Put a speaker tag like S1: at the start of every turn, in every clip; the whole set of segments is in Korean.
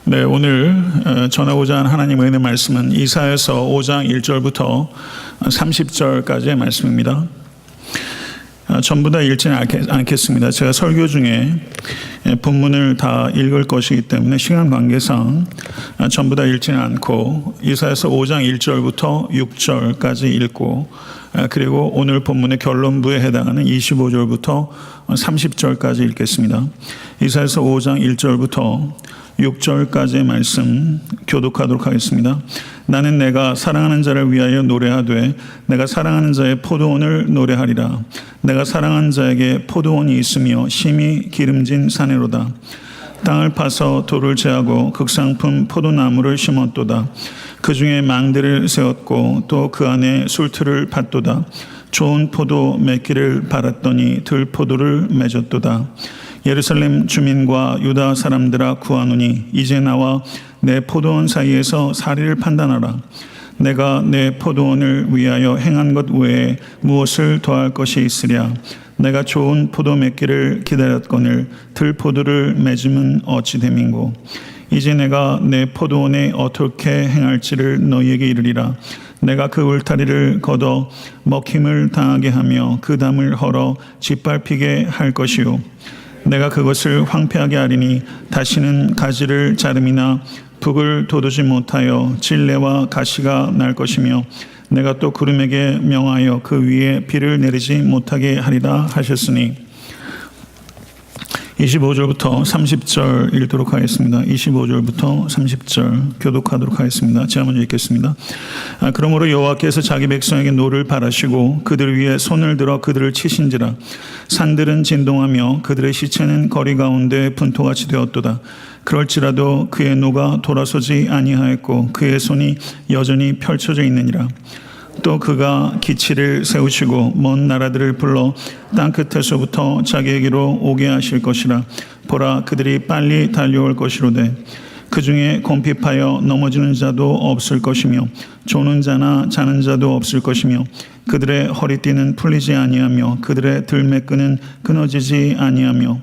S1: 네, 오늘 전하고자 하는 하나님의 은혜 말씀은 이사야서 5장 1절부터 30절까지의 말씀입니다. 전부 다 읽지는 않겠습니다. 제가 설교 중에 본문을 다 읽을 것이기 때문에 시간 관계상 전부 다 읽지는 않고 이사야서 5장 1절부터 6절까지 읽고, 그리고 오늘 본문의 결론부에 해당하는 25절부터 30절까지 읽겠습니다. 이사야서 5장 1절부터 6절까지의 말씀 교독하도록 하겠습니다. 나는 내가 사랑하는 자를 위하여 노래하되 내가 사랑하는 자의 포도원을 노래하리라. 내가 사랑하는 자에게 포도원이 있으며 심히 기름진 산이로다. 땅을 파서 돌을 제하고 극상품 포도나무를 심었도다. 그 중에 망대를 세웠고 또 그 안에 술틀을 팠도다. 좋은 포도 맺기를 바랐더니 들포도를 맺었도다. 예루살렘 주민과 유다 사람들아 구하노니 이제 나와 내 포도원 사이에서 사리를 판단하라. 내가 내 포도원을 위하여 행한 것 외에 무엇을 더할 것이 있으랴. 내가 좋은 포도 맺기를 기다렸거늘 들포도를 맺음은 어찌 됨인고. 이제 내가 내 포도원에 어떻게 행할지를 너희에게 이르리라. 내가 그 울타리를 걷어 먹힘을 당하게 하며 그 담을 헐어 짓밟히게 할 것이요. 내가 그것을 황폐하게 하리니 다시는 가지를 자름이나 북을 돋우지 못하여 질레와 가시가 날 것이며 내가 또 구름에게 명하여 그 위에 비를 내리지 못하게 하리라 하셨으니. 25절부터 30절 읽도록 하겠습니다. 25절부터 30절 교독하도록 하겠습니다. 제가 먼저 읽겠습니다. 그러므로 여호와께서 자기 백성에게 노를 바라시고 그들 위에 손을 들어 그들을 치신지라. 산들은 진동하며 그들의 시체는 거리 가운데 분토같이 되었도다. 그럴지라도 그의 노가 돌아서지 아니하였고 그의 손이 여전히 펼쳐져 있느니라. 또 그가 기치를 세우시고 먼 나라들을 불러 땅끝에서부터 자기에게로 오게 하실 것이라. 보라, 그들이 빨리 달려올 것이로되 그 중에 곰핍하여 넘어지는 자도 없을 것이며 조는 자나 자는 자도 없을 것이며 그들의 허리띠는 풀리지 아니하며 그들의 들매끈은 끊어지지 아니하며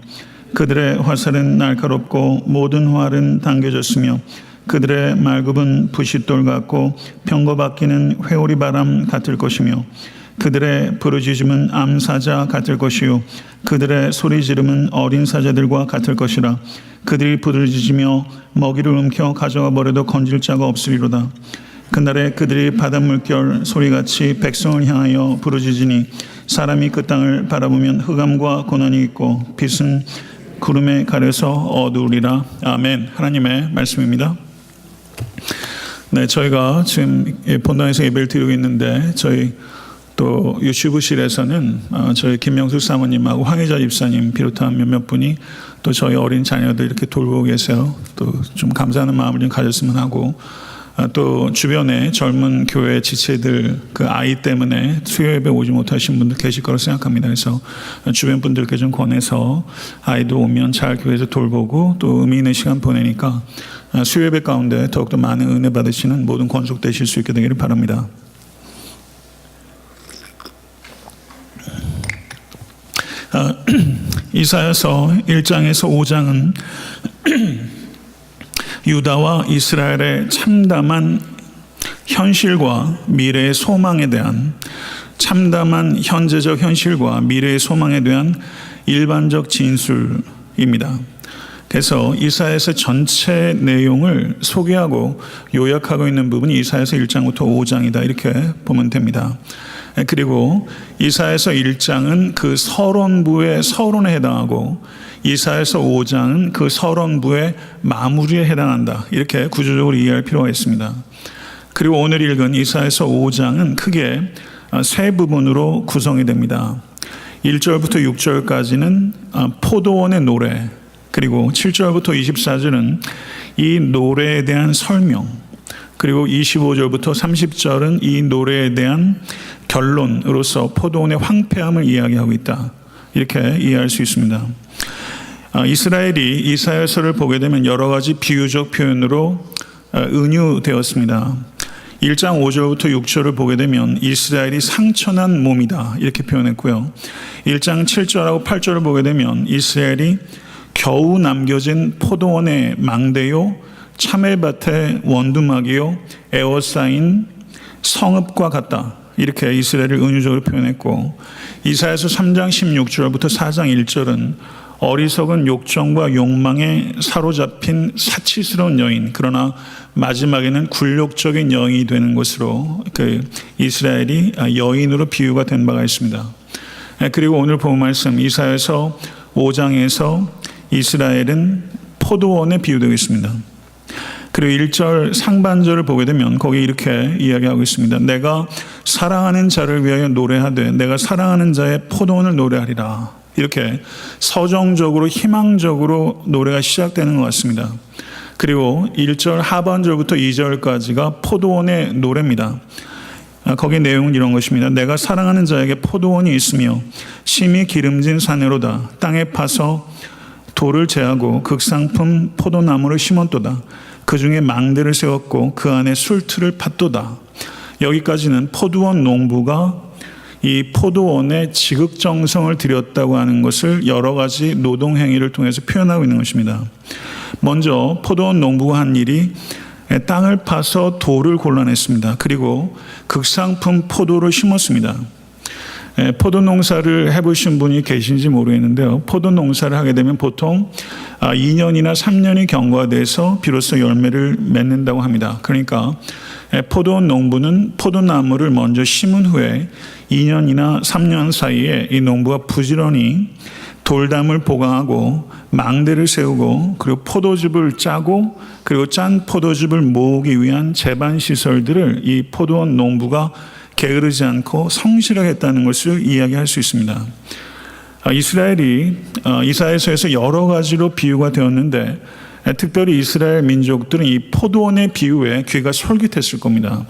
S1: 그들의 화살은 날카롭고 모든 활은 당겨졌으며 그들의 말굽은 부싯돌 같고 병거바퀴는 회오리 바람 같을 것이며 그들의 부르짖음은 암사자 같을 것이요 그들의 소리 지름은 어린 사자들과 같을 것이라. 그들이 부르짖으며 먹이를 움켜 가져가 버려도 건질 자가 없으리로다. 그날에 그들이 바닷물결 소리같이 백성을 향하여 부르짖으니 사람이 그 땅을 바라보면 흑암과 고난이 있고 빛은 구름에 가려서 어두우리라. 아멘. 하나님의 말씀입니다. 네, 저희가 지금 본당에서 예배를 드리고 있는데 저희 또 유치부실에서는 저희 김명숙 사모님하고 황혜자 집사님 비롯한 몇몇 분이 또 저희 어린 자녀들 이렇게 돌보고 계세요. 또 좀 감사하는 마음을 좀 가졌으면 하고, 또 주변에 젊은 교회 지체들 그 아이 때문에 수요 예배 오지 못하신 분들 계실 거라고 생각합니다. 그래서 주변 분들께 좀 권해서 아이도 오면 잘 교회에서 돌보고 또 의미 있는 시간 보내니까 수요 예배 가운데 더욱더 많은 은혜 받으시는 모든 권속되실 수 있게 되기를 바랍니다. 이사야서 1장에서 5장은 유다와 이스라엘의 참담한 현실과 미래의 소망에 대한, 참담한 현재적 현실과 미래의 소망에 대한 일반적 진술입니다. 그래서 이사야서 전체 내용을 소개하고 요약하고 있는 부분이 이사야서 1장부터 5장이다 이렇게 보면 됩니다. 그리고 이사야서 1장은 그 서론부의 서론에 해당하고 이사야서 5장은 그 서론부의 마무리에 해당한다. 이렇게 구조적으로 이해할 필요가 있습니다. 그리고 오늘 읽은 이사야서 5장은 크게 세 부분으로 구성이 됩니다. 1절부터 6절까지는 포도원의 노래, 그리고 7절부터 24절은 이 노래에 대한 설명, 그리고 25절부터 30절은 이 노래에 대한 결론으로서 포도원의 황폐함을 이야기하고 있다. 이렇게 이해할 수 있습니다. 이스라엘이 이사야서를 보게 되면 여러 가지 비유적 표현으로 은유되었습니다. 1장 5절부터 6절을 보게 되면 이스라엘이 상처난 몸이다 이렇게 표현했고요. 1장 7절하고 8절을 보게 되면 이스라엘이 겨우 남겨진 포도원의 망대요 참외밭의 원두막이요 에워싸인 성읍과 같다. 이렇게 이스라엘을 은유적으로 표현했고, 이사야서 3장 16절부터 4장 1절은 어리석은 욕정과 욕망에 사로잡힌 사치스러운 여인, 그러나 마지막에는 굴욕적인 여인이 되는 것으로 그 이스라엘이 여인으로 비유가 된 바가 있습니다. 그리고 오늘 본 말씀 이사야서 5장에서 이스라엘은 포도원에 비유되고 있습니다. 그리고 1절 상반절을 보게 되면 거기 이렇게 이야기하고 있습니다. 내가 사랑하는 자를 위하여 노래하되 내가 사랑하는 자의 포도원을 노래하리라. 이렇게 서정적으로 희망적으로 노래가 시작되는 것 같습니다. 그리고 1절 하반절부터 2절까지가 포도원의 노래입니다. 거기 내용은 이런 것입니다. 내가 사랑하는 자에게 포도원이 있으며 심히 기름진 산으로다. 땅에 파서 돌을 제하고 극상품 포도나무를 심었도다. 그 중에 망대를 세웠고 그 안에 술틀을 팠도다. 여기까지는 포도원 농부가 이 포도원에 지극정성을 들였다고 하는 것을 여러 가지 노동행위를 통해서 표현하고 있는 것입니다. 먼저 포도원 농부가 한 일이 땅을 파서 돌을 골라냈습니다. 그리고 극상품 포도를 심었습니다. 포도 농사를 해보신 분이 계신지 모르겠는데요. 포도 농사를 하게 되면 보통 2년이나 3년이 경과가 돼서 비로소 열매를 맺는다고 합니다. 그러니까 포도원 농부는 포도나무를 먼저 심은 후에 2년이나 3년 사이에 이 농부가 부지런히 돌담을 보강하고 망대를 세우고 그리고 포도즙을 짜고 그리고 짠 포도즙을 모으기 위한 제반 시설들을 이 포도원 농부가 게으르지 않고 성실하게 했다는 것을 이야기할 수 있습니다. 이스라엘이 이사야서에서 여러 가지로 비유가 되었는데 특별히 이스라엘 민족들은 이 포도원의 비유에 귀가 솔깃했을 겁니다.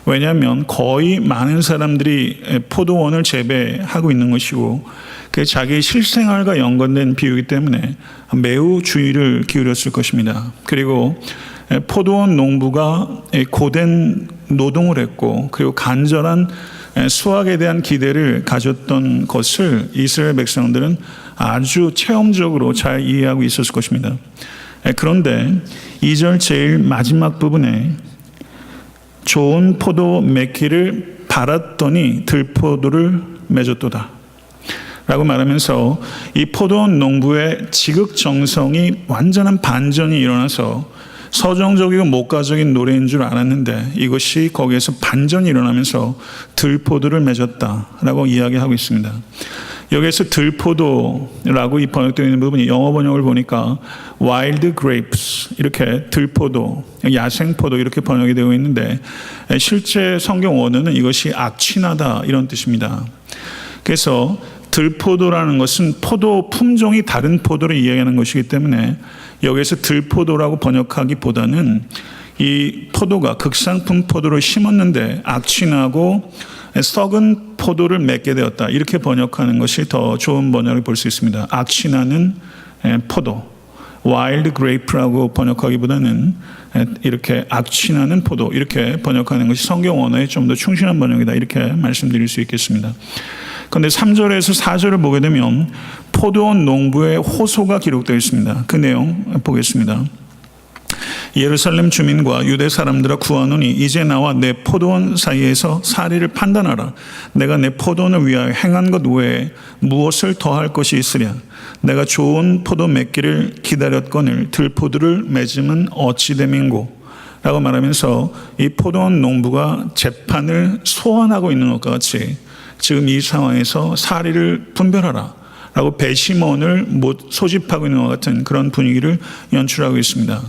S1: 왜냐하면 거의 많은 사람들이 포도원을 재배하고 있는 것이고 그게 자기의 실생활과 연관된 비유이기 때문에 매우 주의를 기울였을 것입니다. 그리고 포도원 농부가 고된 노동을 했고 그리고 간절한 수확에 대한 기대를 가졌던 것을 이스라엘 백성들은 아주 체험적으로 잘 이해하고 있었을 것입니다. 그런데 2절 제일 마지막 부분에 좋은 포도 맺기를 바랐더니 들포도를 맺었도다 라고 말하면서 이 포도원 농부의 지극정성이 완전한 반전이 일어나서 서정적이고 목가적인 노래인 줄 알았는데 이것이 거기에서 반전이 일어나면서 들포도를 맺었다라고 이야기하고 있습니다. 여기에서 들포도라고 이 번역되어 있는 부분이 영어 번역을 보니까 wild grapes 이렇게 들포도, 야생포도 이렇게 번역이 되어 있는데 실제 성경 원어는 이것이 악취나다 이런 뜻입니다. 그래서 들포도라는 것은 포도 품종이 다른 포도를 이야기하는 것이기 때문에 여기에서 들포도라고 번역하기보다는 이 포도가 극상품 포도를 심었는데 악취나고 썩은 포도를 맺게 되었다. 이렇게 번역하는 것이 더 좋은 번역을 볼 수 있습니다. 악취나는 포도, wild grape라고 번역하기보다는 이렇게 악취나는 포도 이렇게 번역하는 것이 성경 원어에 좀 더 충실한 번역이다. 이렇게 말씀드릴 수 있겠습니다. 그런데 3절에서 4절을 보게 되면 포도원 농부의 호소가 기록되어 있습니다. 그 내용 보겠습니다. 예루살렘 주민과 유대 사람들아 구하노니 이제 나와 내 포도원 사이에서 사리를 판단하라. 내가 내 포도원을 위하여 행한 것 외에 무엇을 더할 것이 있으랴. 내가 좋은 포도 맺기를 기다렸거늘 들포도를 맺음은 어찌 됨인고 라고 말하면서 이 포도원 농부가 재판을 소환하고 있는 것과 같이 지금 이 상황에서 사리를 분별하라 라고 배심원을 소집하고 있는 것 같은 그런 분위기를 연출하고 있습니다.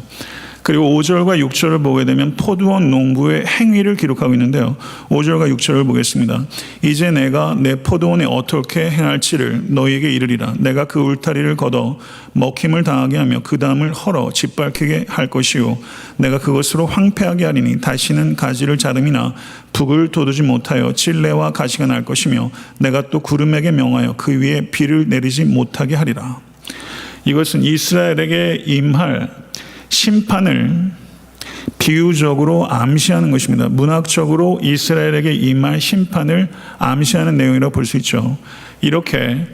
S1: 그리고 5절과 6절을 보게 되면 포도원 농부의 행위를 기록하고 있는데요. 5절과 6절을 보겠습니다. 이제 내가 내 포도원에 어떻게 행할지를 너희에게 이르리라. 내가 그 울타리를 걷어 먹힘을 당하게 하며 그 담을 헐어 짓밟히게 할 것이요 내가 그것으로 황폐하게 하리니 다시는 가지를 자름이나 북을 돋우지 못하여 찔레와 가시가 날 것이며 내가 또 구름에게 명하여 그 위에 비를 내리지 못하게 하리라. 이것은 이스라엘에게 임할 심판을 비유적으로 암시하는 것입니다. 문학적으로 이스라엘에게 임할 심판을 암시하는 내용이라고 볼 수 있죠. 이렇게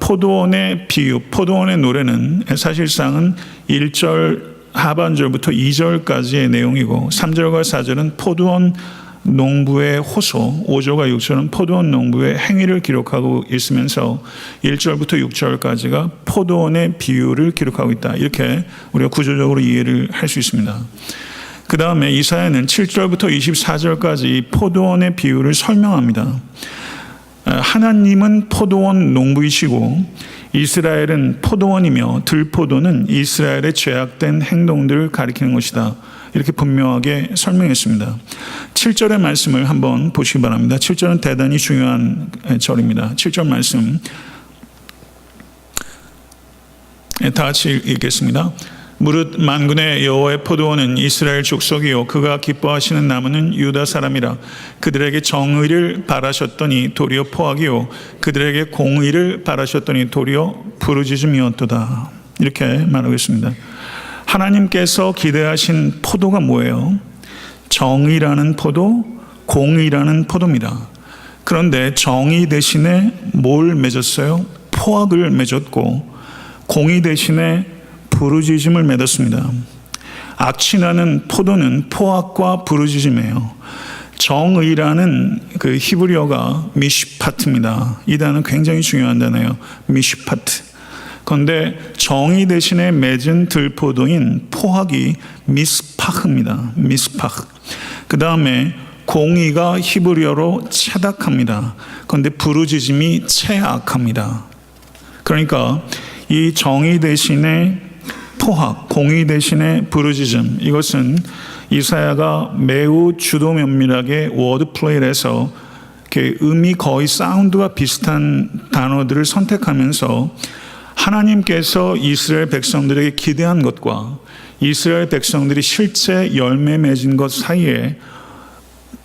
S1: 포도원의 비유, 포도원의 노래는 사실상은 1절 하반절부터 2절까지의 내용이고 3절과 4절은 포도원 농부의 호소, 5절과 6절은 포도원 농부의 행위를 기록하고 있으면서 1절부터 6절까지가 포도원의 비유를 기록하고 있다. 이렇게 우리가 구조적으로 이해를 할 수 있습니다. 그 다음에 이사야는 7절부터 24절까지 이 포도원의 비유를 설명합니다. 하나님은 포도원 농부이시고 이스라엘은 포도원이며 들포도는 이스라엘의 죄악된 행동들을 가리키는 것이다. 이렇게 분명하게 설명했습니다. 7절의 말씀을 한번 보시기 바랍니다. 7절은 대단히 중요한 절입니다. 7절 말씀 다 같이 읽겠습니다. 무릇 만군의 여호와의 포도원은 이스라엘 족속이요 그가 기뻐하시는 나무는 유다 사람이라. 그들에게 정의를 바라셨더니 도리어 포악이요 그들에게 공의를 바라셨더니 도리어 부르짖음이었도다. 이렇게 말하고 있습니다. 하나님께서 기대하신 포도가 뭐예요? 정의라는 포도, 공의라는 포도입니다. 그런데 정의 대신에 뭘 맺었어요? 포악을 맺었고 공의 대신에 부르짖음을 맺었습니다. 악취나는 포도는 포악과 부르짖음이에요. 정의라는 그 히브리어가 미시파트입니다. 이 단어는 굉장히 중요한 단어예요. 미시파트. 그런데 정의 대신에 맺은 들포도인 포악이 미스파흐입니다. 미스파흐. 그 다음에 공의가 히브리어로 체닥합니다. 그런데 부르짖음이 체악합니다. 그러니까 이 정의 대신에 포악, 공의 대신에 부르짖음, 이것은 이사야가 매우 주도 면밀하게 워드플레이를 해서 음이 거의 사운드와 비슷한 단어들을 선택하면서 하나님께서 이스라엘 백성들에게 기대한 것과 이스라엘 백성들이 실제 열매 맺은 것 사이에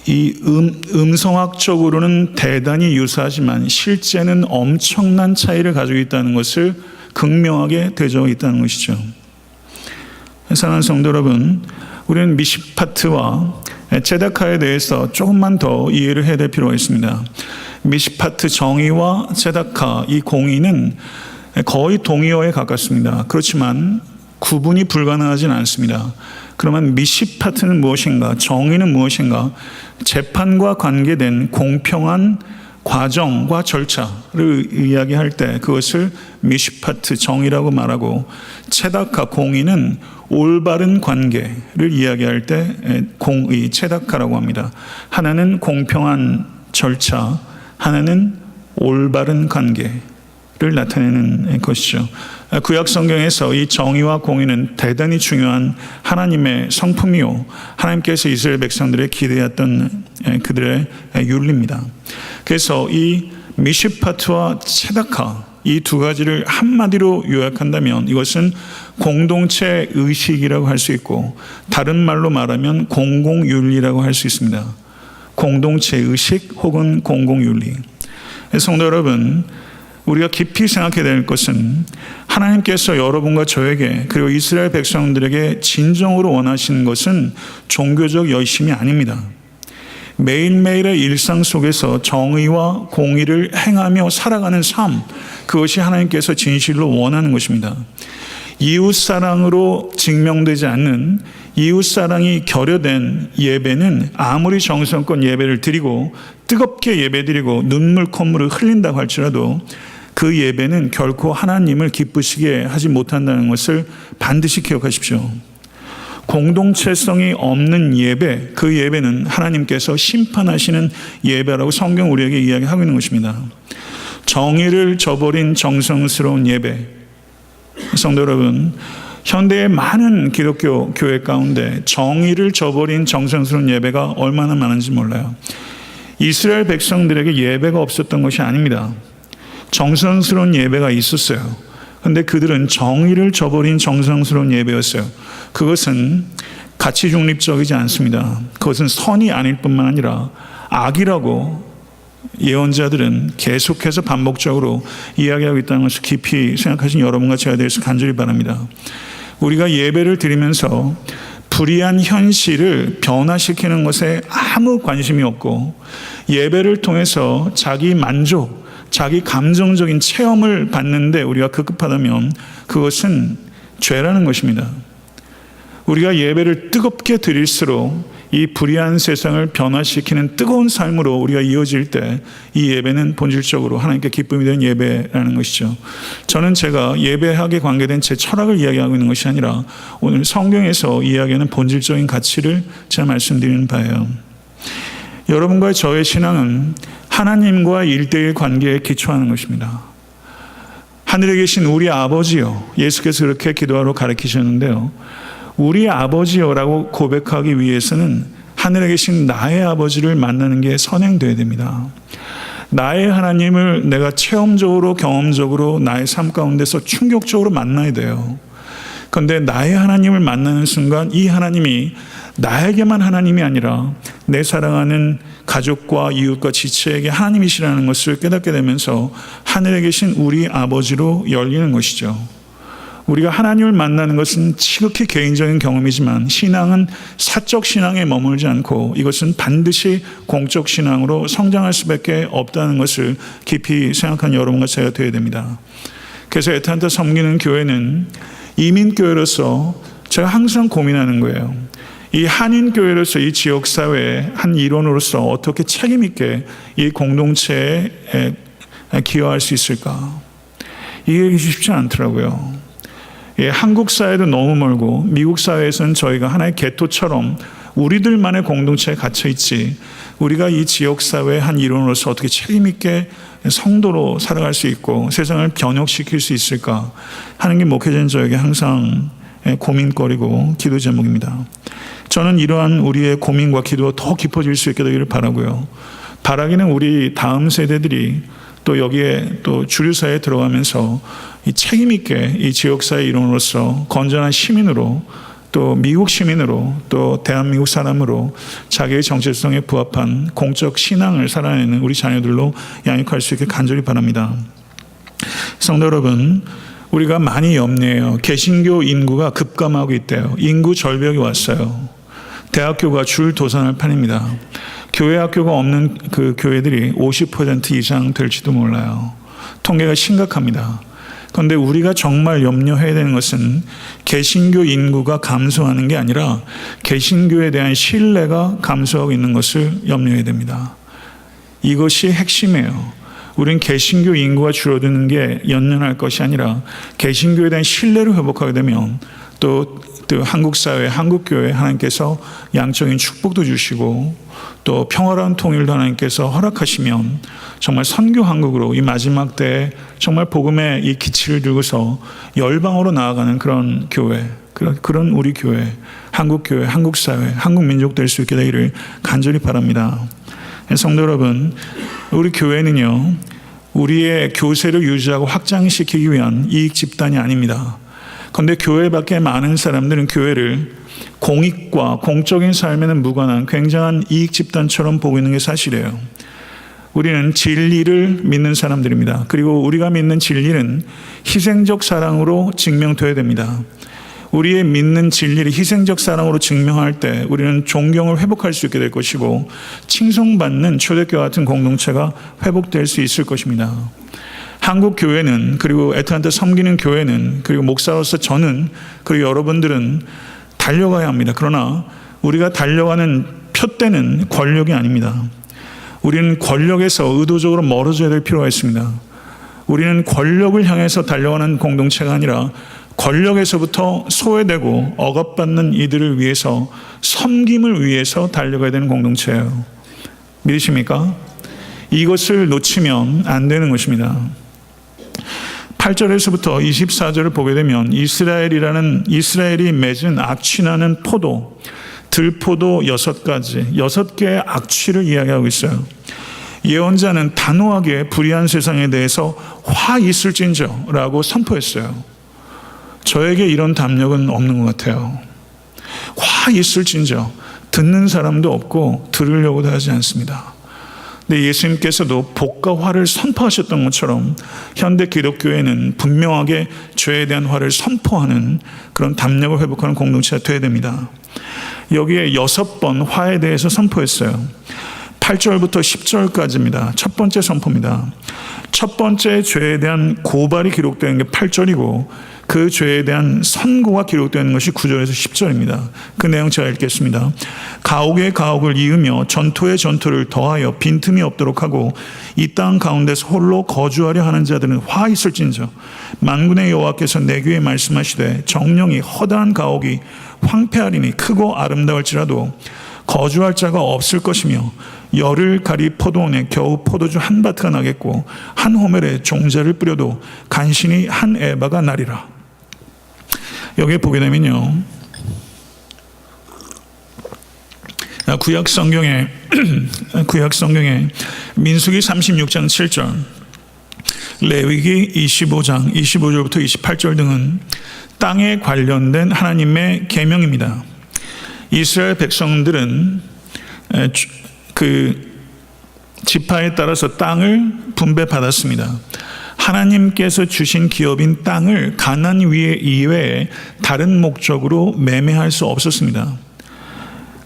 S1: 이 음성학적으로는 대단히 유사하지만 실제는 엄청난 차이를 가지고 있다는 것을 극명하게 되져 있다는 것이죠. 사랑하는 성도 여러분, 우리는 미시파트와 체다카에 대해서 조금만 더 이해를 해야 될 필요가 있습니다. 미시파트 정의와 체다카 이 공의는 거의 동의어에 가깝습니다. 그렇지만 구분이 불가능하진 않습니다. 그러면 미시파트는 무엇인가? 정의는 무엇인가? 재판과 관계된 공평한 과정과 절차를 이야기할 때 그것을 미시파트 정의라고 말하고 체다카 공의는 올바른 관계를 이야기할 때 공의 체다카라고 합니다. 하나는 공평한 절차, 하나는 올바른 관계를 나타내는 것이죠. 구약 성경에서 이 정의와 공의는 대단히 중요한 하나님의 성품이요 하나님께서 이스라엘 백성들의 기대했던 그들의 윤리입니다. 그래서 이 미시파트와 체다카 이 두 가지를 한마디로 요약한다면 이것은 공동체 의식이라고 할 수 있고 다른 말로 말하면 공공윤리라고 할 수 있습니다. 공동체 의식 혹은 공공윤리. 성도 여러분, 우리가 깊이 생각해야 될 것은 하나님께서 여러분과 저에게 그리고 이스라엘 백성들에게 진정으로 원하시는 것은 종교적 열심이 아닙니다. 매일매일의 일상 속에서 정의와 공의를 행하며 살아가는 삶, 그것이 하나님께서 진실로 원하는 것입니다. 이웃사랑으로 증명되지 않는 이웃사랑이 결여된 예배는 아무리 정성껏 예배를 드리고 뜨겁게 예배드리고 눈물 콧물을 흘린다고 할지라도 그 예배는 결코 하나님을 기쁘시게 하지 못한다는 것을 반드시 기억하십시오. 공동체성이 없는 예배, 그 예배는 하나님께서 심판하시는 예배라고 성경 우리에게 이야기하고 있는 것입니다. 정의를 저버린 정성스러운 예배. 성도 여러분, 현대의 많은 기독교 교회 가운데 정의를 저버린 정성스러운 예배가 얼마나 많은지 몰라요. 이스라엘 백성들에게 예배가 없었던 것이 아닙니다. 정성스러운 예배가 있었어요. 그런데 그들은 정의를 저버린 정성스러운 예배였어요. 그것은 가치 중립적이지 않습니다. 그것은 선이 아닐 뿐만 아니라 악이라고 예언자들은 계속해서 반복적으로 이야기하고 있다는 것을 깊이 생각하신 여러분과 제가 대해서 간절히 바랍니다. 우리가 예배를 드리면서 불의한 현실을 변화시키는 것에 아무 관심이 없고 예배를 통해서 자기 만족, 자기 감정적인 체험을 받는데 우리가 급급하다면 그것은 죄라는 것입니다. 우리가 예배를 뜨겁게 드릴수록 이 불의한 세상을 변화시키는 뜨거운 삶으로 우리가 이어질 때 이 예배는 본질적으로 하나님께 기쁨이 되는 예배라는 것이죠. 저는 제가 예배학에 관계된 제 철학을 이야기하고 있는 것이 아니라 오늘 성경에서 이야기하는 본질적인 가치를 제가 말씀드리는 바예요. 여러분과 저의 신앙은 하나님과 1대1 관계에 기초하는 것입니다. 하늘에 계신 우리 아버지요, 예수께서 그렇게 기도하러 가르치셨는데요, 우리 아버지요라고 고백하기 위해서는 하늘에 계신 나의 아버지를 만나는 게 선행돼야 됩니다. 나의 하나님을 내가 체험적으로 경험적으로 나의 삶 가운데서 충격적으로 만나야 돼요. 그런데 나의 하나님을 만나는 순간 이 하나님이 나에게만 하나님이 아니라 내 사랑하는 가족과 이웃과 지체에게 하나님이시라는 것을 깨닫게 되면서 하늘에 계신 우리 아버지로 열리는 것이죠. 우리가 하나님을 만나는 것은 지극히 개인적인 경험이지만 신앙은 사적 신앙에 머물지 않고 이것은 반드시 공적 신앙으로 성장할 수밖에 없다는 것을 깊이 생각한 여러분과 제가 되어야 됩니다. 그래서 애타한테 섬기는 교회는 이민교회로서 제가 항상 고민하는 거예요. 이 한인교회로서 이 지역사회의 한 일원으로서 어떻게 책임있게 이 공동체에 기여할 수 있을까? 이게 쉽지 않더라고요. 한국 사회도 너무 멀고 미국 사회에서는 저희가 하나의 개토처럼 우리들만의 공동체에 갇혀있지 우리가 이 지역사회의 한 일원으로서 어떻게 책임있게 성도로 살아갈 수 있고 세상을 변혁시킬 수 있을까 하는 게 목회자인 저에게 항상 고민거리고 기도 제목입니다. 저는 이러한 우리의 고민과 기도가 더 깊어질 수 있게 되기를 바라고요. 바라기는 우리 다음 세대들이 또 여기에 또 주류사회에 들어가면서 이 책임있게 이 지역사회 일원으로서 건전한 시민으로 또 미국 시민으로 또 대한민국 사람으로 자기의 정체성에 부합한 공적 신앙을 살아내는 우리 자녀들로 양육할 수 있게 간절히 바랍니다. 성도 여러분, 우리가 많이 염려해요. 개신교 인구가 급감하고 있대요. 인구 절벽이 왔어요. 대학교가 줄 도산할 판입니다. 교회 학교가 없는 그 교회들이 50% 이상 될지도 몰라요. 통계가 심각합니다. 그런데 우리가 정말 염려해야 되는 것은 개신교 인구가 감소하는 게 아니라 개신교에 대한 신뢰가 감소하고 있는 것을 염려해야 됩니다. 이것이 핵심이에요. 우린 개신교 인구가 줄어드는 게 연연할 것이 아니라 개신교에 대한 신뢰를 회복하게 되면 또 한국 사회, 한국 교회 하나님께서 양적인 축복도 주시고 또 평화로운 통일도 하나님께서 허락하시면 정말 선교 한국으로 이 마지막 때에 정말 복음의 이 기치를 들고서 열방으로 나아가는 그런 교회, 그런 우리 교회, 한국 교회, 한국 사회, 한국 민족 될 수 있게 되기를 간절히 바랍니다. 성도 여러분, 우리 교회는요, 우리의 교세를 유지하고 확장시키기 위한 이익 집단이 아닙니다. 그런데 교회 밖에 많은 사람들은 교회를 공익과 공적인 삶에는 무관한 굉장한 이익 집단처럼 보고 있는 게 사실이에요. 우리는 진리를 믿는 사람들입니다. 그리고 우리가 믿는 진리는 희생적 사랑으로 증명되어야 됩니다. 우리의 믿는 진리를 희생적 사랑으로 증명할 때 우리는 존경을 회복할 수 있게 될 것이고 칭송받는 초대교회 같은 공동체가 회복될 수 있을 것입니다. 한국 교회는, 그리고 애타한테 섬기는 교회는, 그리고 목사로서 저는, 그리고 여러분들은 달려가야 합니다. 그러나 우리가 달려가는 표대는 권력이 아닙니다. 우리는 권력에서 의도적으로 멀어져야 될 필요가 있습니다. 우리는 권력을 향해서 달려가는 공동체가 아니라 권력에서부터 소외되고 억압받는 이들을 위해서, 섬김을 위해서 달려가야 되는 공동체예요. 믿으십니까? 이것을 놓치면 안 되는 것입니다. 8절에서부터 24절을 보게 되면 이스라엘이 맺은 악취나는 포도, 들포도 6개의 악취를 이야기하고 있어요. 예언자는 단호하게 불의한 세상에 대해서 화 있을진저라고 선포했어요. 저에게 이런 담력은 없는 것 같아요. 화 있을진저, 듣는 사람도 없고 들으려고도 하지 않습니다. 근데 예수님께서도 복과 화를 선포하셨던 것처럼 현대 기독교회는 분명하게 죄에 대한 화를 선포하는 그런 담력을 회복하는 공동체가 되어야 됩니다. 여기에 6번 화에 대해서 선포했어요. 8절부터 10절까지입니다. 첫 번째 선포입니다. 첫 번째 죄에 대한 고발이 기록되는 게 8절이고 그 죄에 대한 선고가 기록되는 것이 9절에서 10절입니다. 그 내용 제가 읽겠습니다. 가옥에 가옥을 이으며 전토에 전토를 더하여 빈틈이 없도록 하고 이 땅 가운데서 홀로 거주하려 하는 자들은 화 있을진저 만군의 여호와께서 내 귀에 말씀하시되 정령이 허다한 가옥이 황폐하리니 크고 아름다울지라도 거주할 자가 없을 것이며 열을 가리 포도원에 겨우 포도주 한 바트가 나겠고 한 호멜에 종자를 뿌려도 간신히 한 에바가 나리라. 여기에 보게 되면요, 구약 성경에 민수기 36장 7절, 레위기 25절부터 28절 등은 땅에 관련된 하나님의 계명입니다. 이스라엘 백성들은 그 지파에 따라서 땅을 분배받았습니다. 하나님께서 주신 기업인 땅을 가나안 이외에 다른 목적으로 매매할 수 없었습니다.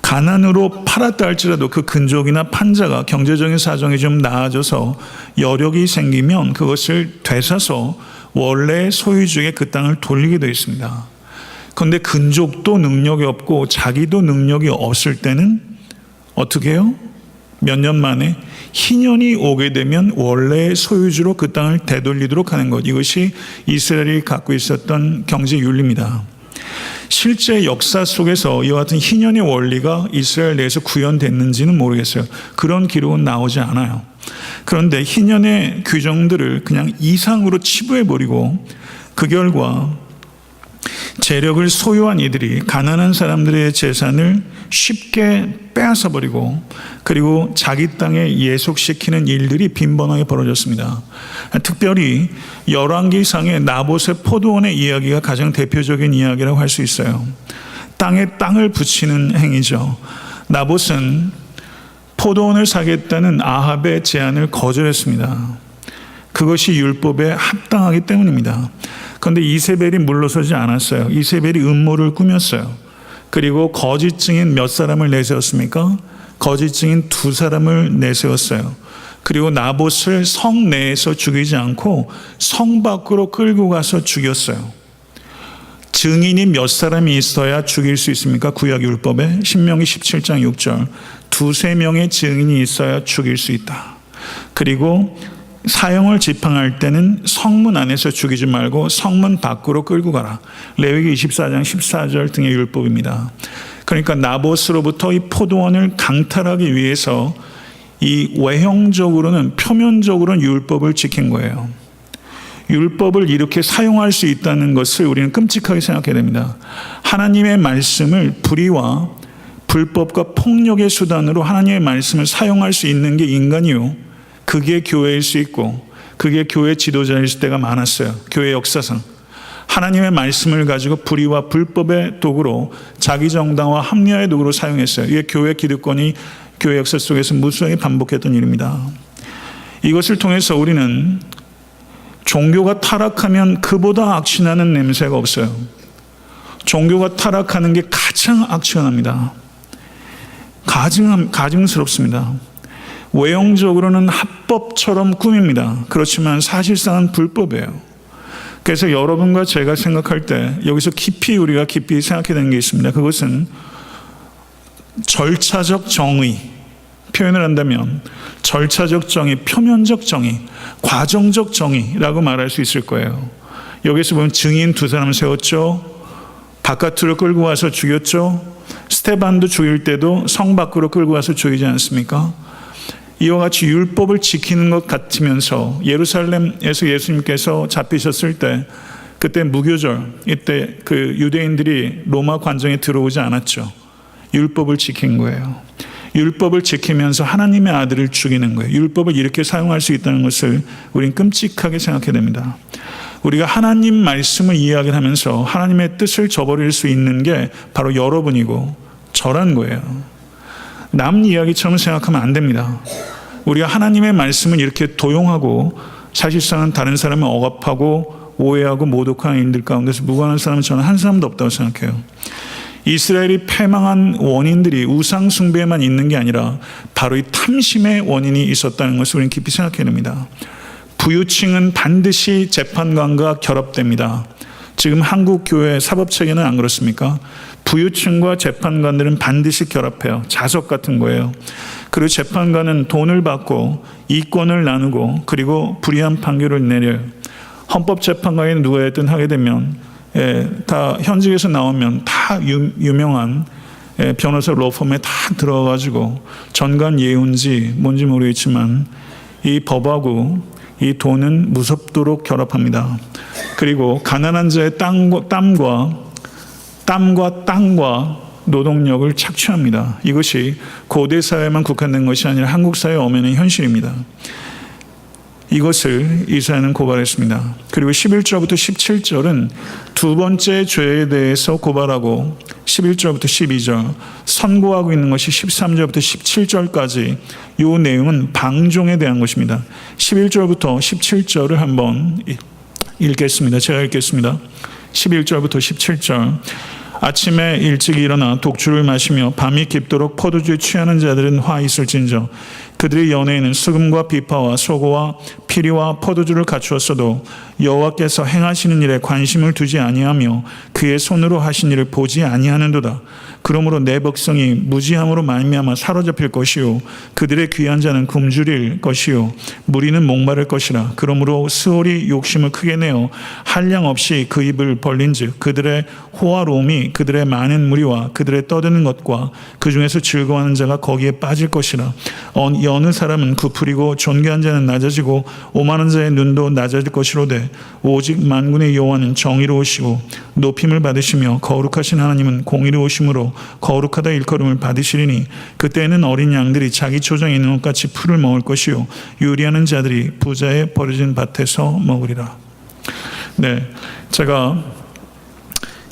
S1: 가나안으로 팔았다 할지라도 그 근족이나 판자가 경제적인 사정이 좀 나아져서 여력이 생기면 그것을 되사서 원래 소유주에게 그 땅을 돌리게 되어 있습니다. 그런데 근족도 능력이 없고 자기도 능력이 없을 때는 어떻게 해요? 몇 년 만에 희년이 오게 되면 원래 소유주로 그 땅을 되돌리도록 하는 것, 이것이 이스라엘이 갖고 있었던 경제 윤리입니다. 실제 역사 속에서 이와 같은 희년의 원리가 이스라엘 내에서 구현됐는지는 모르겠어요. 그런 기록은 나오지 않아요. 그런데 희년의 규정들을 그냥 이상으로 치부해버리고 그 결과 재력을 소유한 이들이 가난한 사람들의 재산을 쉽게 빼앗아버리고 그리고 자기 땅에 예속시키는 일들이 빈번하게 벌어졌습니다. 특별히 열왕기상의 나봇의 포도원의 이야기가 가장 대표적인 이야기라고 할 수 있어요. 땅에 땅을 붙이는 행위죠. 나봇은 포도원을 사겠다는 아합의 제안을 거절했습니다. 그것이 율법에 합당하기 때문입니다. 그런데 이세벨이 물러서지 않았어요. 이세벨이 음모를 꾸몄어요. 그리고 거짓 증인 몇 사람을 내세웠습니까? 거짓 증인 2사람을 내세웠어요. 그리고 나봇을 성 내에서 죽이지 않고 성 밖으로 끌고 가서 죽였어요. 증인이 몇 사람이 있어야 죽일 수 있습니까? 구약 율법에 신명기 17장 6절 2-3명의 증인이 있어야 죽일 수 있다. 그리고 사형을 집행할 때는 성문 안에서 죽이지 말고 성문 밖으로 끌고 가라. 레위기 24장 14절 등의 율법입니다. 그러니까 나봇으로부터 이 포도원을 강탈하기 위해서 이 외형적으로는 표면적으로는 율법을 지킨 거예요. 율법을 이렇게 사용할 수 있다는 것을 우리는 끔찍하게 생각해야 됩니다. 하나님의 말씀을 불의와 불법과 폭력의 수단으로 하나님의 말씀을 사용할 수 있는 게 인간이요, 그게 교회일 수 있고 그게 교회 지도자일 때가 많았어요. 교회 역사상 하나님의 말씀을 가지고 불의와 불법의 도구로 자기 정당화 합리화의 도구로 사용했어요. 이게 교회 기득권이 교회 역사 속에서 무수하게 반복했던 일입니다. 이것을 통해서 우리는 종교가 타락하면 그보다 악취나는 냄새가 없어요. 종교가 타락하는 게 가장 악취가 납니다. 가증스럽습니다. 외형적으로는 합법처럼 꾸밉니다. 그렇지만 사실상은 불법이에요. 그래서 여러분과 제가 생각할 때 여기서 우리가 깊이 생각해야 되는 게 있습니다. 그것은 절차적 정의, 표현을 한다면 절차적 정의, 표면적 정의, 과정적 정의라고 말할 수 있을 거예요. 여기서 보면 증인 2사람 세웠죠. 바깥으로 끌고 와서 죽였죠. 스테반도 죽일 때도 성 밖으로 끌고 와서 죽이지 않습니까? 이와 같이 율법을 지키는 것 같으면서 예루살렘에서 예수님께서 잡히셨을 때 그때 무교절, 이때 그 유대인들이 로마 관정에 들어오지 않았죠. 율법을 지킨 거예요. 율법을 지키면서 하나님의 아들을 죽이는 거예요. 율법을 이렇게 사용할 수 있다는 것을 우리는 끔찍하게 생각해야 됩니다. 우리가 하나님 말씀을 이야기하면서 하나님의 뜻을 저버릴 수 있는 게 바로 여러분이고 저란 거예요. 남 이야기처럼 생각하면 안 됩니다. 우리가 하나님의 말씀을 이렇게 도용하고 사실상은 다른 사람을 억압하고 오해하고 모독하는 인들 가운데서 무관한 사람은 저는 한 사람도 없다고 생각해요. 이스라엘이 패망한 원인들이 우상 숭배에만 있는 게 아니라 바로 이 탐심의 원인이 있었다는 것을 우리는 깊이 생각해야 됩니다. 부유층은 반드시 재판관과 결합됩니다. 지금 한국 교회 사법체계는 안 그렇습니까? 부유층과 재판관들은 반드시 결합해요. 자석 같은 거예요. 그리고 재판관은 돈을 받고 이권을 나누고 그리고 불이한 판결을 내려요. 헌법재판관이 누구였든 하게 되면 다 현직에서 나오면 다 유명한 변호사 로펌에 다 들어가지고 전관 예우인지 뭔지 모르겠지만 이 법하고 이 돈은 무섭도록 결합합니다. 그리고 가난한 자의 땀과 땅과 노동력을 착취합니다. 이것이 고대 사회만 국한된 것이 아니라 한국 사회에 오면은 현실입니다. 이것을 이사야는 고발했습니다. 그리고 11절부터 17절은 두 번째 죄에 대해서 고발하고 11절부터 12절 선고하고 있는 것이 13절부터 17절까지 이 내용은 방종에 대한 것입니다. 11절부터 17절을 한번 읽겠습니다. 제가 읽겠습니다. 11절부터 17절 아침에 일찍 일어나 독주를 마시며 밤이 깊도록 포도주에 취하는 자들은 화 있을진저 그들의 연회에는 수금과 비파와 소고와 피리와 포도주를 갖추었어도 여호와께서 행하시는 일에 관심을 두지 아니하며 그의 손으로 하신 일을 보지 아니하는도다. 그러므로 내 백성이 무지함으로 말미암아 사로잡힐 것이요 그들의 귀한 자는 굶주릴 것이요 무리는 목마를 것이라. 그러므로 스올이 욕심을 크게 내어 한량 없이 그 입을 벌린즉 그들의 호화로움이 그들의 많은 무리와 그들의 떠드는 것과 그 중에서 즐거워하는 자가 거기에 빠질 것이라. 어느 사람은 부풀이고 존귀한 자는 낮아지고 오만한 자의 눈도 낮아질 것이로되 오직 만군의 여호와는 정의로우시고 높임을 받으시며 거룩하신 하나님은 공의로우심으로 거룩하다 일컬음을 받으시리니 그때에는 어린 양들이 자기 초장에 있는 것 같이 풀을 먹을 것이요 유리하는 자들이 부자의 버려진 밭에서 먹으리라. 네, 제가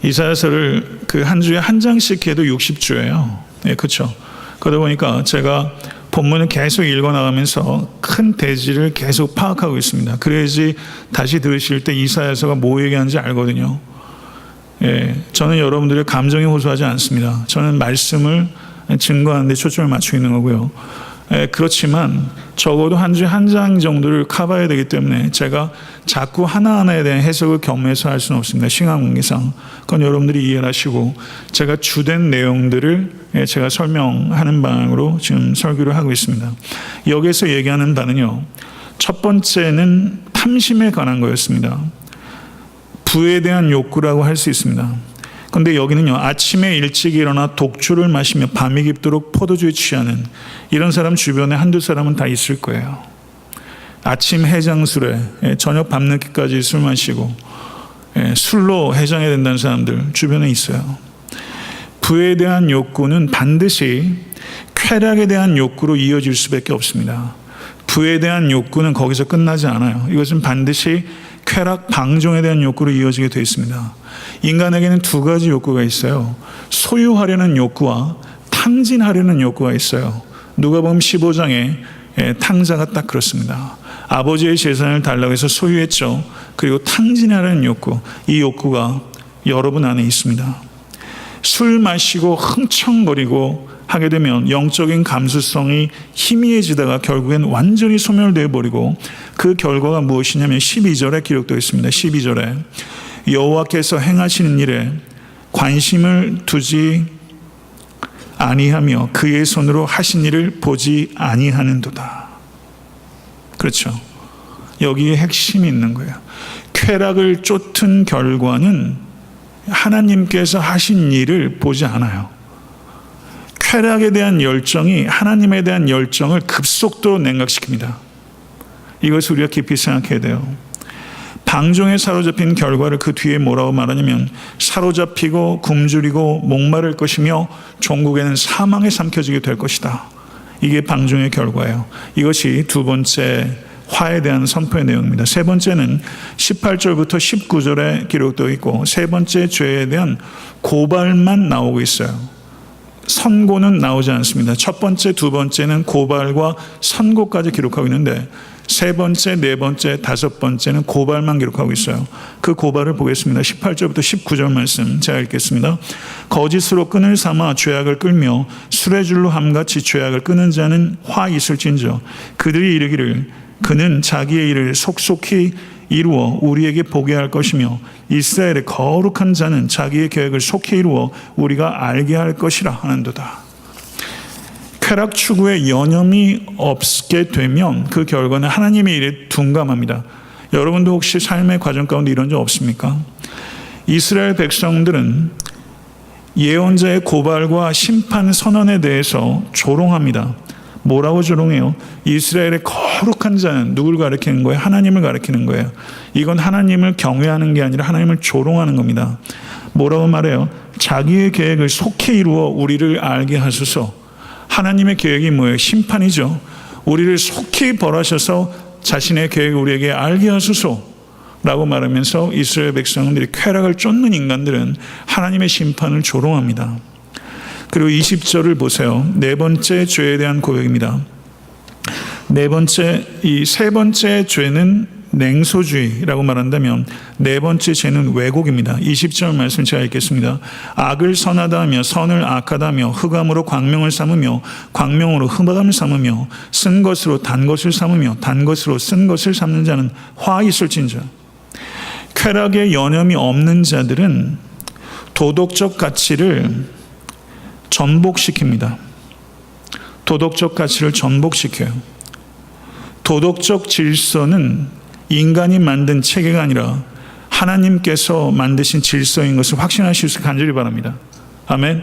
S1: 이사야서를 그 한 주에 한 장씩 해도 60주예요. 네, 그렇죠. 그러다 보니까 제가 본문을 계속 읽어나가면서 큰 대지를 계속 파악하고 있습니다. 그래야지 다시 들으실 때 이사야서가 뭐 얘기하는지 알거든요. 예, 저는 여러분들의 감정에 호소하지 않습니다. 저는 말씀을 증거하는 데 초점을 맞추고 있는 거고요. 예, 그렇지만 적어도 한 주에 한 장 정도를 커버해야 되기 때문에 제가 자꾸 하나하나에 대한 해석을 겸해서 할 수는 없습니다. 시간관계상. 그건 여러분들이 이해를 하시고 제가 주된 내용들을 제가 설명하는 방향으로 지금 설교를 하고 있습니다. 여기서 얘기하는 바는요. 첫 번째는 탐심에 관한 거였습니다. 부에 대한 욕구라고 할 수 있습니다. 그런데 여기는요. 아침에 일찍 일어나 독주를 마시며 밤이 깊도록 포도주에 취하는 이런 사람 주변에 한두 사람은 다 있을 거예요. 아침 해장술에 저녁 밤늦게까지 술 마시고 술로 해장해야 된다는 사람들 주변에 있어요. 부에 대한 욕구는 반드시 쾌락에 대한 욕구로 이어질 수밖에 없습니다. 부에 대한 욕구는 거기서 끝나지 않아요. 이것은 반드시 쾌락, 방종에 대한 욕구로 이어지게 되어 있습니다. 인간에게는 두 가지 욕구가 있어요. 소유하려는 욕구와 탕진하려는 욕구가 있어요. 누가복음 15장에 탕자가 딱 그렇습니다. 아버지의 재산을 달라고 해서 소유했죠. 그리고 탕진하려는 욕구, 이 욕구가 여러분 안에 있습니다. 술 마시고 흥청거리고 하게 되면 영적인 감수성이 희미해지다가 결국엔 완전히 소멸되어 버리고 그 결과가 무엇이냐면 12절에 기록되어 있습니다. 12절에 여호와께서 행하시는 일에 관심을 두지 아니하며 그의 손으로 하신 일을 보지 아니하는도다. 그렇죠. 여기에 핵심이 있는 거예요. 쾌락을 쫓은 결과는 하나님께서 하신 일을 보지 않아요. 쾌락에 대한 열정이 하나님에 대한 열정을 급속도로 냉각시킵니다. 이것을 우리가 깊이 생각해야 돼요. 방종에 사로잡힌 결과를 그 뒤에 뭐라고 말하냐면 사로잡히고 굶주리고 목마를 것이며 종국에는 사망에 삼켜지게 될 것이다. 이게 방종의 결과예요. 이것이 두 번째 화에 대한 선포의 내용입니다. 세 번째는 18절부터 19절에 기록되어 있고 세 번째 죄에 대한 고발만 나오고 있어요. 선고는 나오지 않습니다. 첫 번째, 두 번째는 고발과 선고까지 기록하고 있는데 세 번째, 네 번째, 다섯 번째는 고발만 기록하고 있어요. 그 고발을 보겠습니다. 18절부터 19절 말씀 제가 읽겠습니다. 거짓으로 끈을 삼아 죄악을 끌며 수레줄로 함같이 죄악을 끄는 자는 화 있을진저 그들이 이르기를 그는 자기의 일을 속속히 이루어 우리에게 보게 할 것이며 이스라엘의 거룩한 자는 자기의 계획을 속히 이루어 우리가 알게 할 것이라 하는도다. 쾌락 추구에 여념이 없게 되면 그 결과는 하나님의 일에 둔감합니다. 여러분도 혹시 삶의 과정 가운데 이런 적 없습니까? 이스라엘 백성들은 예언자의 고발과 심판 선언에 대해서 조롱합니다. 뭐라고 조롱해요? 이스라엘의 거룩한 자는 누굴 가리키는 거예요? 하나님을 가리키는 거예요. 이건 하나님을 경외하는 게 아니라 하나님을 조롱하는 겁니다. 뭐라고 말해요? 자기의 계획을 속히 이루어 우리를 알게 하소서. 하나님의 계획이 뭐예요? 심판이죠. 우리를 속히 벌하셔서 자신의 계획을 우리에게 알게 하소서 라고 말하면서 이스라엘 백성들이 쾌락을 쫓는 인간들은 하나님의 심판을 조롱합니다. 그리고 20절을 보세요. 네 번째 죄에 대한 고백입니다. 세 번째 죄는 냉소주의라고 말한다면 네 번째 죄는 왜곡입니다. 20절 말씀 제가 읽겠습니다. 악을 선하다 하며 선을 악하다 하며 흑암으로 광명을 삼으며 광명으로 흑암을 삼으며 쓴 것으로 단 것을 삼으며 단 것으로 쓴 것을 삼는 자는 화 있을진저. 쾌락에 여념이 없는 자들은 도덕적 가치를 전복시킵니다. 도덕적 가치를 전복시켜요. 도덕적 질서는 인간이 만든 체계가 아니라 하나님께서 만드신 질서인 것을 확신하실 수 간절히 바랍니다. 아멘.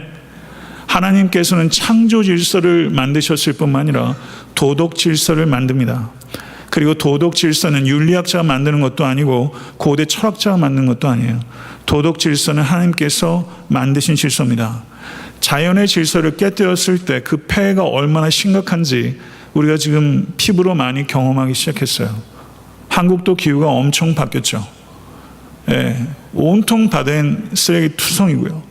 S1: 하나님께서는 창조 질서를 만드셨을 뿐만 아니라 도덕 질서를 만듭니다. 그리고 도덕 질서는 윤리학자가 만드는 것도 아니고 고대 철학자가 만드는 것도 아니에요. 도덕 질서는 하나님께서 만드신 질서입니다. 자연의 질서를 깨뜨렸을 때 그 폐해가 얼마나 심각한지 우리가 지금 피부로 많이 경험하기 시작했어요. 한국도 기후가 엄청 바뀌었죠. 온통 바다엔 쓰레기 투성이고요.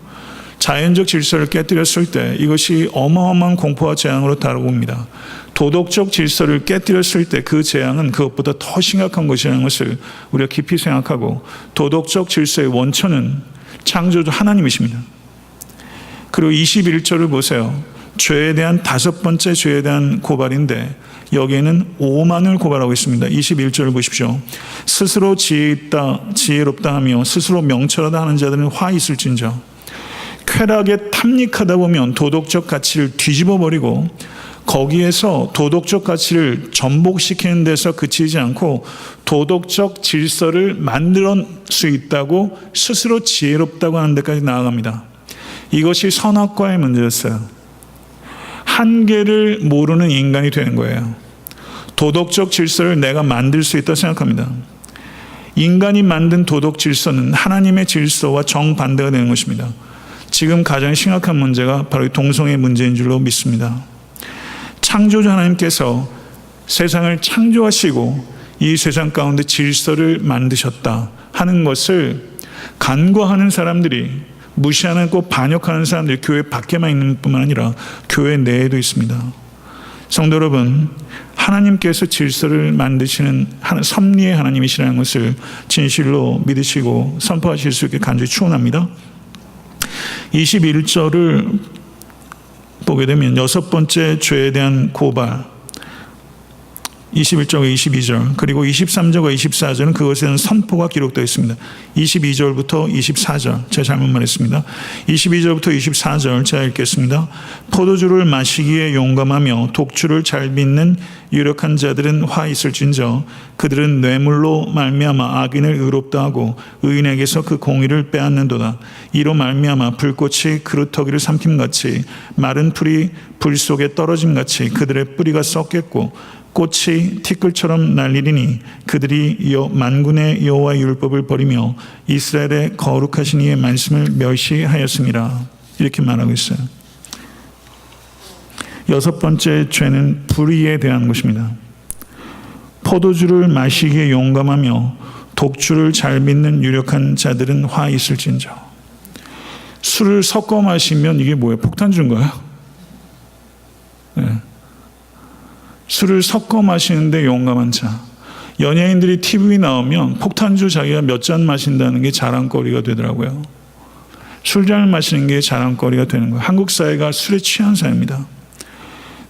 S1: 자연적 질서를 깨뜨렸을 때 이것이 어마어마한 공포와 재앙으로 다가옵니다. 도덕적 질서를 깨뜨렸을 때 그 재앙은 그것보다 더 심각한 것이라는 것을 우리가 깊이 생각하고, 도덕적 질서의 원천은 창조주 하나님이십니다. 그리고 21절을 보세요. 죄에 대한 다섯 번째 죄에 대한 고발인데 여기에는 오만을 고발하고 있습니다. 21절을 보십시오. 스스로 지혜롭다 하며 스스로 명철하다 하는 자들은 화 있을진저. 쾌락에 탐닉하다 보면 도덕적 가치를 뒤집어버리고 거기에서 도덕적 가치를 전복시키는 데서 그치지 않고 도덕적 질서를 만들 수 있다고 스스로 지혜롭다고 하는 데까지 나아갑니다. 이것이 선악과의 문제였어요. 한계를 모르는 인간이 되는 거예요. 도덕적 질서를 내가 만들 수 있다고 생각합니다. 인간이 만든 도덕 질서는 하나님의 질서와 정반대가 되는 것입니다. 지금 가장 심각한 문제가 바로 동성애 문제인 줄로 믿습니다. 창조주 하나님께서 세상을 창조하시고 이 세상 가운데 질서를 만드셨다 하는 것을 간과하는 사람들이, 무시하고 반역하는 사람들이 교회 밖에만 있는 뿐만 아니라 교회 내에도 있습니다. 성도 여러분, 하나님께서 질서를 만드시는 섭리의 하나님이시라는 것을 진실로 믿으시고 선포하실 수 있게 간절히 축원합니다. 21절을 보게 되면 여섯 번째 죄에 대한 고발, 21절과 22절, 그리고 23절과 24절은 그것에 대한 선포가 기록되어 있습니다. 22절부터 24절, 제가 잘못 말했습니다. 22절부터 24절 제가 읽겠습니다. 포도주를 마시기에 용감하며 독주를 잘 빚는 유력한 자들은 화 있을진저. 그들은 뇌물로 말미암아 악인을 의롭다 하고 의인에게서 그 공의를 빼앗는도다. 이로 말미암아 불꽃이 그루터기를 삼킴같이 마른 풀이 불 속에 떨어짐같이 그들의 뿌리가 썩겠고 꽃이 티끌처럼 날리리니 그들이 만군의 여호와의 율법을 버리며 이스라엘의 거룩하신 이의 말씀을 멸시하였습니다. 이렇게 말하고 있어요. 여섯 번째 죄는 불의에 대한 것입니다. 포도주를 마시기에 용감하며 독주를 잘 믿는 유력한 자들은 화 있을진저. 술을 섞어 마시면 이게 뭐예요? 폭탄주인가요? 네. 술을 섞어 마시는데 용감한 자. 연예인들이 TV에 나오면 폭탄주 자기가 몇 잔 마신다는 게 자랑거리가 되더라고요. 술잔을 마시는 게 자랑거리가 되는 거예요. 한국 사회가 술에 취한 사회입니다.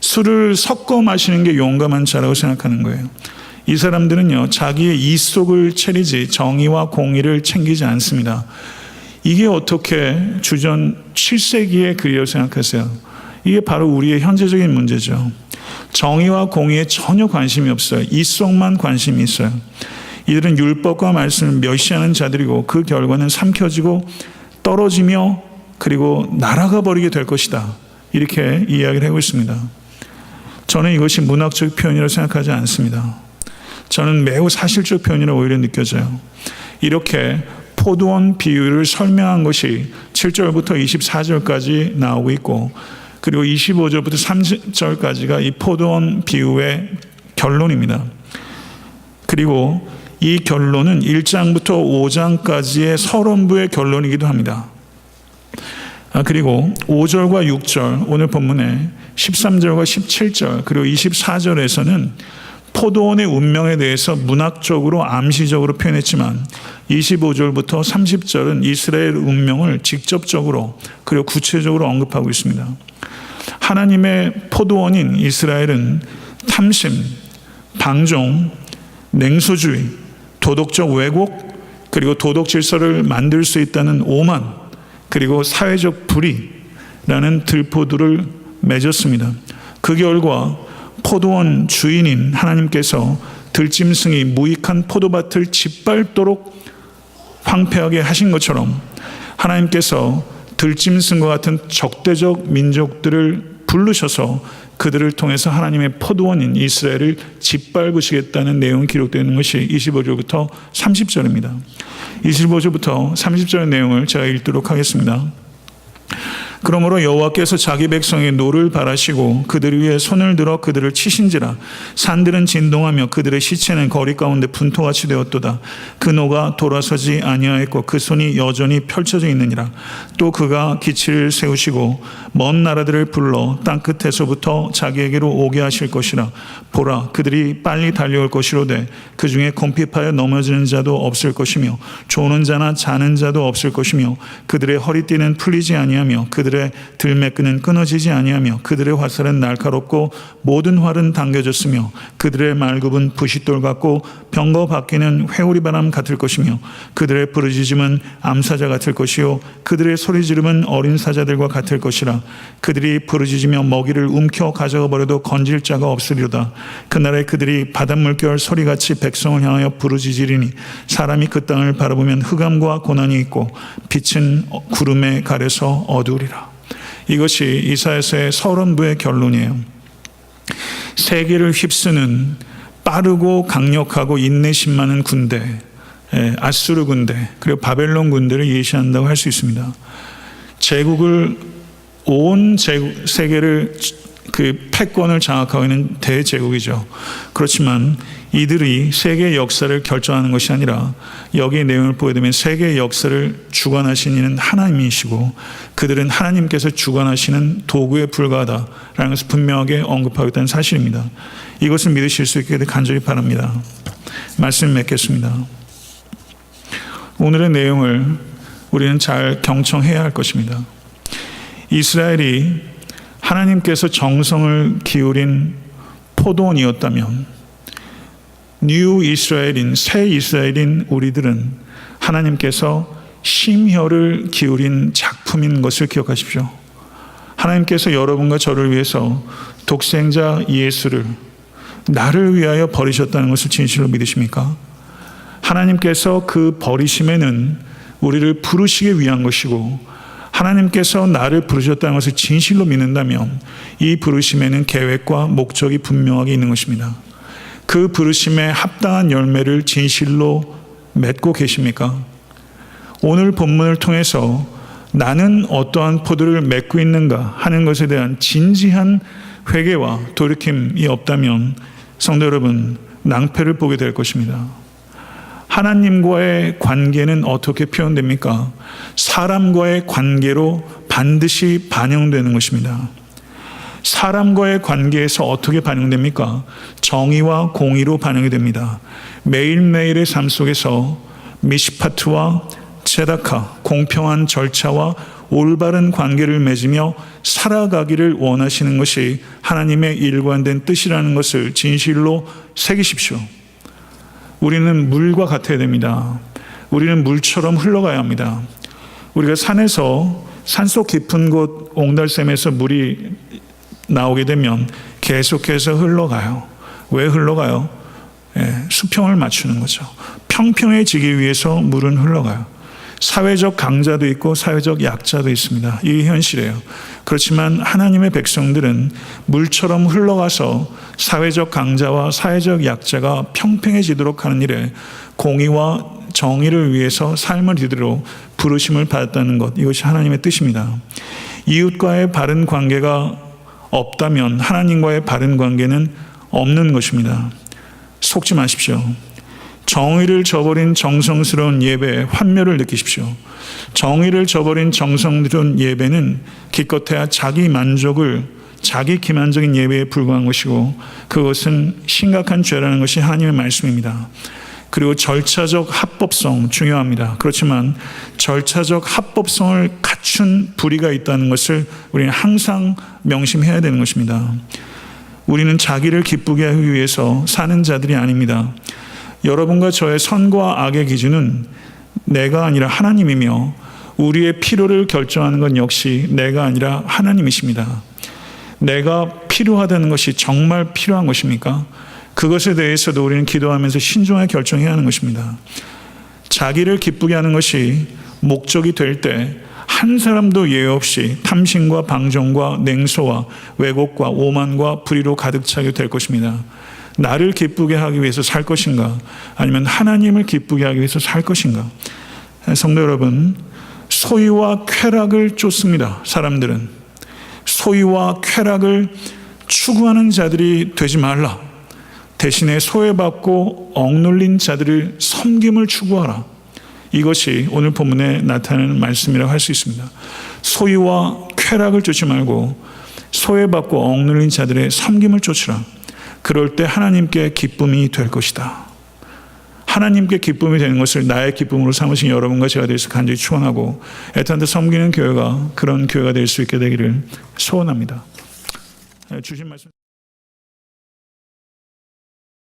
S1: 술을 섞어 마시는 게 용감한 자라고 생각하는 거예요. 이 사람들은요, 자기의 이속을 차리지 정의와 공의를 챙기지 않습니다. 이게 어떻게 주전 7세기의 글이라고 생각하세요? 이게 바로 우리의 현재적인 문제죠. 정의와 공의에 전혀 관심이 없어요. 이속만 관심이 있어요. 이들은 율법과 말씀을 멸시하는 자들이고 그 결과는 삼켜지고 떨어지며 그리고 날아가 버리게 될 것이다. 이렇게 이야기를 하고 있습니다. 저는 이것이 문학적 표현이라고 생각하지 않습니다. 저는 매우 사실적 표현이라고 오히려 느껴져요. 이렇게 포도원 비유를 설명한 것이 7절부터 24절까지 나오고 있고, 그리고 25절부터 30절까지가 이 포도원 비유의 결론입니다. 그리고 이 결론은 1장부터 5장까지의 서론부의 결론이기도 합니다. 그리고 5절과 6절, 오늘 본문에 13절과 17절, 그리고 24절에서는 포도원의 운명에 대해서 문학적으로 암시적으로 표현했지만 25절부터 30절은 이스라엘 운명을 직접적으로 그리고 구체적으로 언급하고 있습니다. 하나님의 포도원인 이스라엘은 탐심, 방종, 냉소주의, 도덕적 왜곡, 그리고 도덕 질서를 만들 수 있다는 오만, 그리고 사회적 불의라는 들포들을 맺었습니다. 그 결과 포도원 주인인 하나님께서 들짐승이 무익한 포도밭을 짓밟도록 황폐하게 하신 것처럼 하나님께서 들짐승과 같은 적대적 민족들을 부르셔서 그들을 통해서 하나님의 포도원인 이스라엘을 짓밟으시겠다는 내용이 기록되어 있는 것이 25절부터 30절입니다. 25절부터 30절의 내용을 제가 읽도록 하겠습니다. 그러므로 여호와께서 자기 백성의 노를 바라시고 그들 위에 손을 들어 그들을 치신지라. 산들은 진동하며 그들의 시체는 거리 가운데 분토같이 되었도다. 그 노가 돌아서지 아니하였고 그 손이 여전히 펼쳐져 있느니라. 또 그가 기치를 세우시고 먼 나라들을 불러 땅끝에서부터 자기에게로 오게 하실 것이라. 보라, 그들이 빨리 달려올 것이로되 그 중에 곰핍하여 넘어지는 자도 없을 것이며 조는 자나 자는 자도 없을 것이며 그들의 허리띠는 풀리지 아니하며 그들의 들매끈은 끊어지지 아니하며 그들의 화살은 날카롭고 모든 활은 당겨졌으며 그들의 말굽은 부싯돌 같고 병거 바퀴는 회오리 바람 같을 것이며 그들의 부르짖음은 암사자 같을 것이요 그들의 소리 지름은 어린 사자들과 같을 것이라. 그들이 부르짖으며 먹이를 움켜 가져가 버려도 건질 자가 없으리로다. 그날에 그들이 바닷물결 소리같이 백성을 향하여 부르짖으리니 사람이 그 땅을 바라보면 흑암과 고난이 있고 빛은 구름에 가려서 어두우리라. 이것이 이사야서의 서론부의 결론이에요. 세계를 휩쓰는 빠르고 강력하고 인내심 많은 군대, 아수르 군대, 그리고 바벨론 군대를 예시한다고 할 수 있습니다. 제국을 온 세계를 그 패권을 장악하고 있는 대제국이죠. 그렇지만 이들이 세계의 역사를 결정하는 것이 아니라 여기의 내용을 보게 되면 세계의 역사를 주관하시는 이는 하나님이시고 그들은 하나님께서 주관하시는 도구에 불과하다라는 것을 분명하게 언급하고 있다는 사실입니다. 이것을 믿으실 수 있게 간절히 바랍니다. 말씀 맺겠습니다. 오늘의 내용을 우리는 잘 경청해야 할 것입니다. 이스라엘이 하나님께서 정성을 기울인 포도원이었다면 뉴 이스라엘인 새 이스라엘인 우리들은 하나님께서 심혈을 기울인 작품인 것을 기억하십시오. 하나님께서 여러분과 저를 위해서 독생자 예수를 나를 위하여 버리셨다는 것을 진실로 믿으십니까? 하나님께서 그 버리심에는 우리를 부르시기 위한 것이고 하나님께서 나를 부르셨다는 것을 진실로 믿는다면 이 부르심에는 계획과 목적이 분명하게 있는 것입니다. 그 부르심에 합당한 열매를 진실로 맺고 계십니까? 오늘 본문을 통해서 나는 어떠한 포도를 맺고 있는가 하는 것에 대한 진지한 회개와 돌이킴이 없다면 성도 여러분, 낭패를 보게 될 것입니다. 하나님과의 관계는 어떻게 표현됩니까? 사람과의 관계로 반드시 반영되는 것입니다. 사람과의 관계에서 어떻게 반영됩니까? 정의와 공의로 반영이 됩니다. 매일매일의 삶 속에서 미시파트와 체다카, 공평한 절차와 올바른 관계를 맺으며 살아가기를 원하시는 것이 하나님의 일관된 뜻이라는 것을 진실로 새기십시오. 우리는 물과 같아야 됩니다. 우리는 물처럼 흘러가야 합니다. 우리가 산에서 산속 깊은 곳 옹달샘에서 물이 나오게 되면 계속해서 흘러가요. 왜 흘러가요? 수평을 맞추는 거죠. 평평해지기 위해서 물은 흘러가요. 사회적 강자도 있고 사회적 약자도 있습니다. 이게 현실이에요. 그렇지만 하나님의 백성들은 물처럼 흘러가서 사회적 강자와 사회적 약자가 평평해지도록 하는 일에 공의와 정의를 위해서 삶을 이대로 부르심을 받았다는 것, 이것이 하나님의 뜻입니다. 이웃과의 바른 관계가 없다면 하나님과의 바른 관계는 없는 것입니다. 속지 마십시오. 정의를 저버린 정성스러운 예배에 환멸을 느끼십시오. 정의를 저버린 정성스러운 예배는 기껏해야 자기 만족을, 자기 기만적인 예배에 불과한 것이고, 그것은 심각한 죄라는 것이 하나님의 말씀입니다. 그리고 절차적 합법성 중요합니다. 그렇지만 절차적 합법성을 갖춘 불의가 있다는 것을 우리는 항상 명심해야 되는 것입니다. 우리는 자기를 기쁘게 하기 위해서 사는 자들이 아닙니다. 여러분과 저의 선과 악의 기준은 내가 아니라 하나님이며, 우리의 필요를 결정하는 건 역시 내가 아니라 하나님이십니다. 내가 필요하다는 것이 정말 필요한 것입니까? 그것에 대해서도 우리는 기도하면서 신중하게 결정해야 하는 것입니다. 자기를 기쁘게 하는 것이 목적이 될 때 한 사람도 예외 없이 탐심과 방종과 냉소와 왜곡과 오만과 불의로 가득 차게 될 것입니다. 나를 기쁘게 하기 위해서 살 것인가, 아니면 하나님을 기쁘게 하기 위해서 살 것인가? 성도 여러분, 소유와 쾌락을 쫓습니다. 사람들은 소유와 쾌락을 추구하는 자들이 되지 말라. 대신에 소외받고 억눌린 자들을 섬김을 추구하라. 이것이 오늘 본문에 나타나는 말씀이라고 할 수 있습니다. 소유와 쾌락을 쫓지 말고 소외받고 억눌린 자들의 섬김을 쫓으라. 그럴 때 하나님께 기쁨이 될 것이다. 하나님께 기쁨이 되는 것을 나의 기쁨으로 삼으신 여러분과 제가 될 수 간절히 축원하고, 애타한테 섬기는 교회가 그런 교회가 될 수 있게 되기를 소원합니다. 주신 말씀